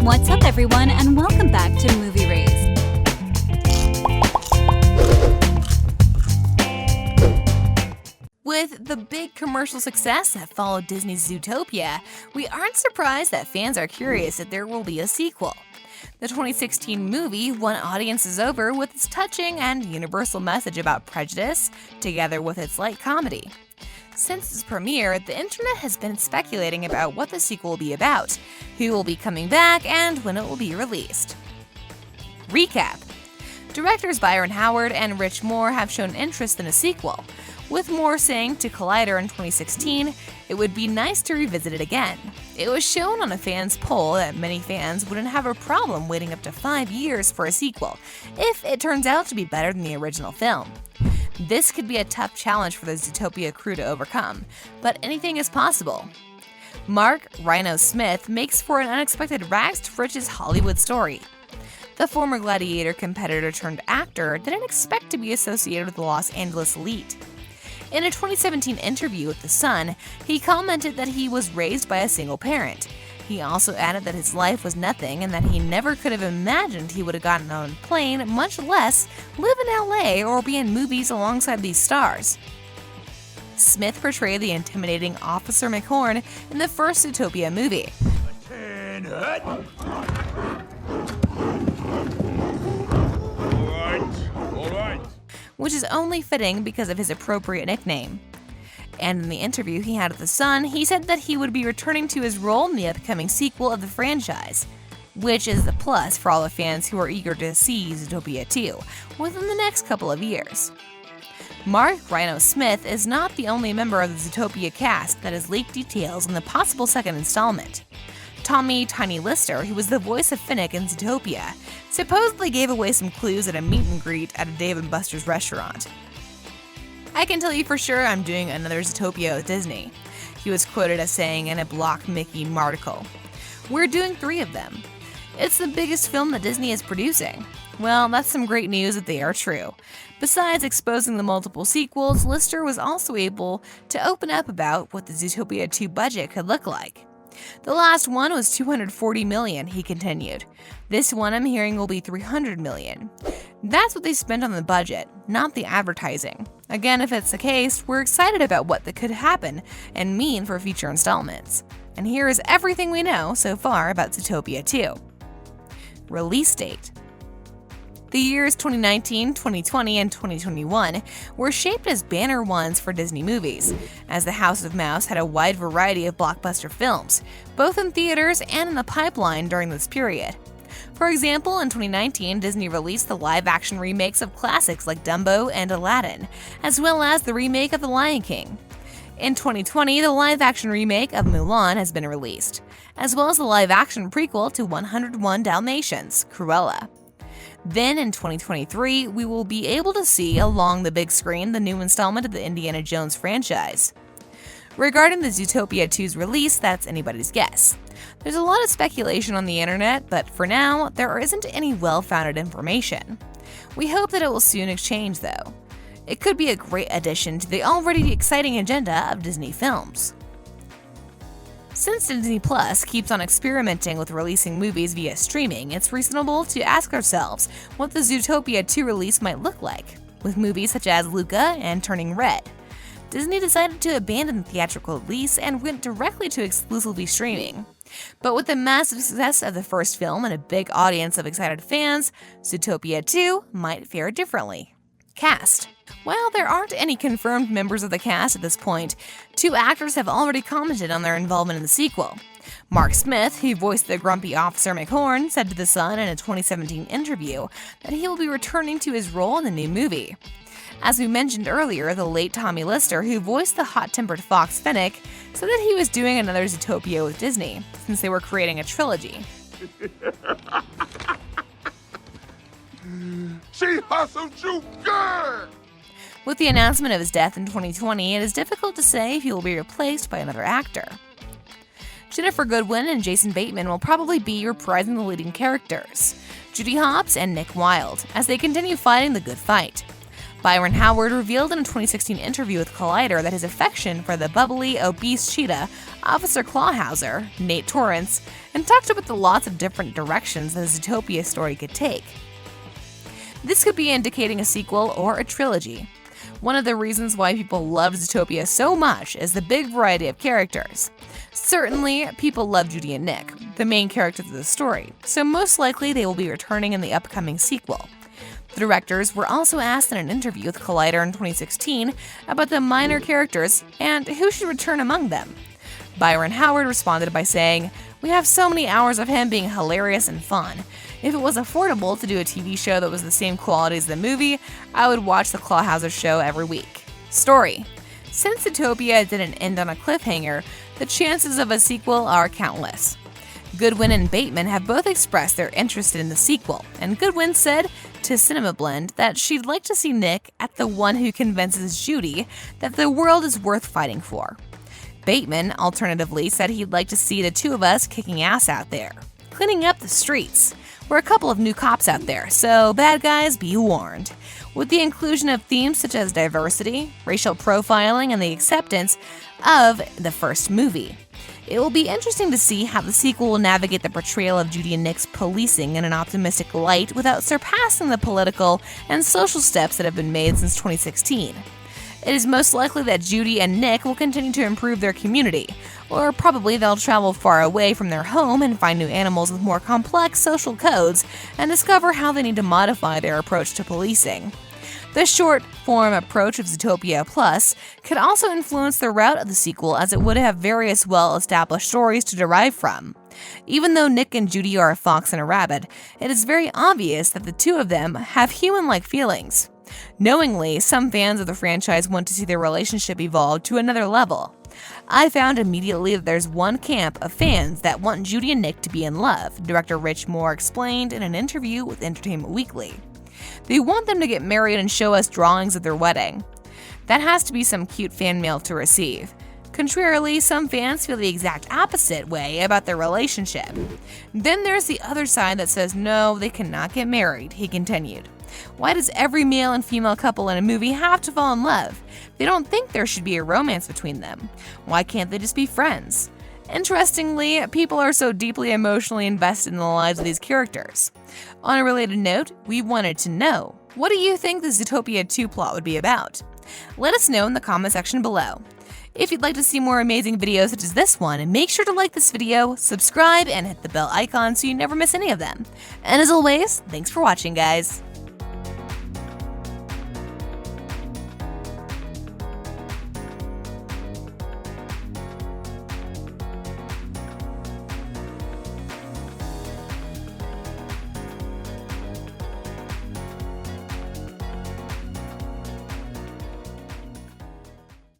What's up, everyone, and welcome back to Movie Raised. With the big commercial success that followed Disney's Zootopia, we aren't surprised that fans are curious if there will be a sequel. The 2016 movie won audiences over with its touching and universal message about prejudice, together with its light comedy. Since its premiere, the internet has been speculating about what the sequel will be about, who will be coming back, and when it will be released. Recap: Directors Byron and Rich Moore have shown interest in a sequel, with Moore saying to Collider in 2016, "It would be nice to revisit it again." It was shown on a fans' poll that many fans wouldn't have a problem waiting up to 5 years for a sequel, if it turns out to be better than the original film. This could be a tough challenge for the Zootopia crew to overcome, but anything is possible. Mark "Rhino" Smith makes for an unexpected rags to riches Hollywood story. The former Gladiator competitor turned actor didn't expect to be associated with the Los Angeles elite. In a 2017 interview with The Sun, he commented that he was raised by a single parent. He also added that his life was nothing and that he never could have imagined he would have gotten on a plane, much less live in LA or be in movies alongside these stars. Smith portrayed the intimidating Officer McHorn in the first Zootopia movie. All right. Which is only fitting because of his appropriate nickname. And in the interview he had with The Sun, he said that he would be returning to his role in the upcoming sequel of the franchise, which is the plus for all the fans who are eager to see Zootopia 2 within the next couple of years. Mark "Rhino" Smith is not the only member of the Zootopia cast that has leaked details on the possible second installment. Tommy "Tiny" Lister, who was the voice of Finnick in Zootopia, supposedly gave away some clues at a meet and greet at a Dave & Buster's restaurant. "I can tell you for sure I'm doing another Zootopia with Disney," he was quoted as saying in a Block Mickey article. "We're doing 3 of them. It's the biggest film that Disney is producing." Well, that's some great news if they are true. Besides exposing the multiple sequels, Lister was also able to open up about what the Zootopia 2 budget could look like. "The last one was $240 million, he continued. "This one I'm hearing will be $300 million. That's what they spent on the budget, not the advertising. Again, if it's the case, we're excited about what that could happen and mean for future installments. And here is everything we know so far about Zootopia 2. Release date. The years 2019, 2020, and 2021 were shaped as banner ones for Disney movies, as the House of Mouse had a wide variety of blockbuster films, both in theaters and in the pipeline during this period. For example, in 2019, Disney released the live-action remakes of classics like Dumbo and Aladdin, as well as the remake of The Lion King. In 2020, the live-action remake of Mulan has been released, as well as the live-action prequel to 101 Dalmatians, Cruella. Then in 2023, we will be able to see along the big screen the new installment of the Indiana Jones franchise. Regarding the Zootopia 2's release, that's anybody's guess. There's a lot of speculation on the internet, but for now, there isn't any well-founded information. We hope that it will soon exchange, though. It could be a great addition to the already exciting agenda of Disney films. Since Disney Plus keeps on experimenting with releasing movies via streaming, it's reasonable to ask ourselves what the Zootopia 2 release might look like, with movies such as Luca and Turning Red. Disney decided to abandon the theatrical release and went directly to exclusively streaming. But with the massive success of the first film and a big audience of excited fans, Zootopia 2 might fare differently. Cast. While there aren't any confirmed members of the cast at this point, 2 actors have already commented on their involvement in the sequel. Mark Smith, who voiced the grumpy Officer McHorn, said to The Sun in a 2017 interview that he will be returning to his role in the new movie. As we mentioned earlier, the late Tommy Lister, who voiced the hot-tempered fox Finnick, said that he was doing another Zootopia with Disney, since they were creating a trilogy. She hustled you good! With the announcement of his death in 2020, it is difficult to say if he will be replaced by another actor. Ginnifer Goodwin and Jason Bateman will probably be reprising the leading characters, Judy Hopps and Nick Wilde, as they continue fighting the good fight. Byron Howard revealed in a 2016 interview with Collider that his affection for the bubbly, obese cheetah, Officer Clawhauser, Nate Torrence, and talked about the lots of different directions the Zootopia story could take. This could be indicating a sequel or a trilogy. One of the reasons why people love Zootopia so much is the big variety of characters. Certainly, people love Judy and Nick, the main characters of the story, so most likely they will be returning in the upcoming sequel. The directors were also asked in an interview with Collider in 2016 about the minor characters and who should return among them. Byron Howard responded by saying, "We have so many hours of him being hilarious and fun. If it was affordable to do a TV show that was the same quality as the movie, I would watch the Clawhauser show every week." Story: since Zootopia didn't end on a cliffhanger, the chances of a sequel are countless. Goodwin and Bateman have both expressed their interest in the sequel, and Goodwin said to Cinema Blend that she'd like to see Nick as the one who convinces Judy that the world is worth fighting for. Bateman, alternatively, said he'd like to see the two of us kicking ass out there, cleaning up the streets. We're a couple of new cops out there, so bad guys, be warned. With the inclusion of themes such as diversity, racial profiling, and the acceptance of the first movie. It will be interesting to see how the sequel will navigate the portrayal of Judy and Nick's policing in an optimistic light without surpassing the political and social steps that have been made since 2016. It is most likely that Judy and Nick will continue to improve their community, or probably they'll travel far away from their home and find new animals with more complex social codes and discover how they need to modify their approach to policing. The short-form approach of Zootopia Plus could also influence the route of the sequel, as it would have various well-established stories to derive from. Even though Nick and Judy are a fox and a rabbit, it is very obvious that the two of them have human-like feelings. Knowingly, some fans of the franchise want to see their relationship evolve to another level. I found immediately that there's one camp of fans that want Judy and Nick to be in love, director Rich Moore explained in an interview with Entertainment Weekly. They want them to get married and show us drawings of their wedding. That has to be some cute fan mail to receive. Contrarily, some fans feel the exact opposite way about their relationship. Then there's the other side that says no, they cannot get married, he continued. Why does every male and female couple in a movie have to fall in love? They don't think there should be a romance between them. Why can't they just be friends? Interestingly, people are so deeply emotionally invested in the lives of these characters. On a related note, we wanted to know, what do you think the Zootopia 2 plot would be about? Let us know in the comment section below. If you'd like to see more amazing videos such as this one, make sure to like this video, subscribe, and hit the bell icon so you never miss any of them. And as always, thanks for watching, guys.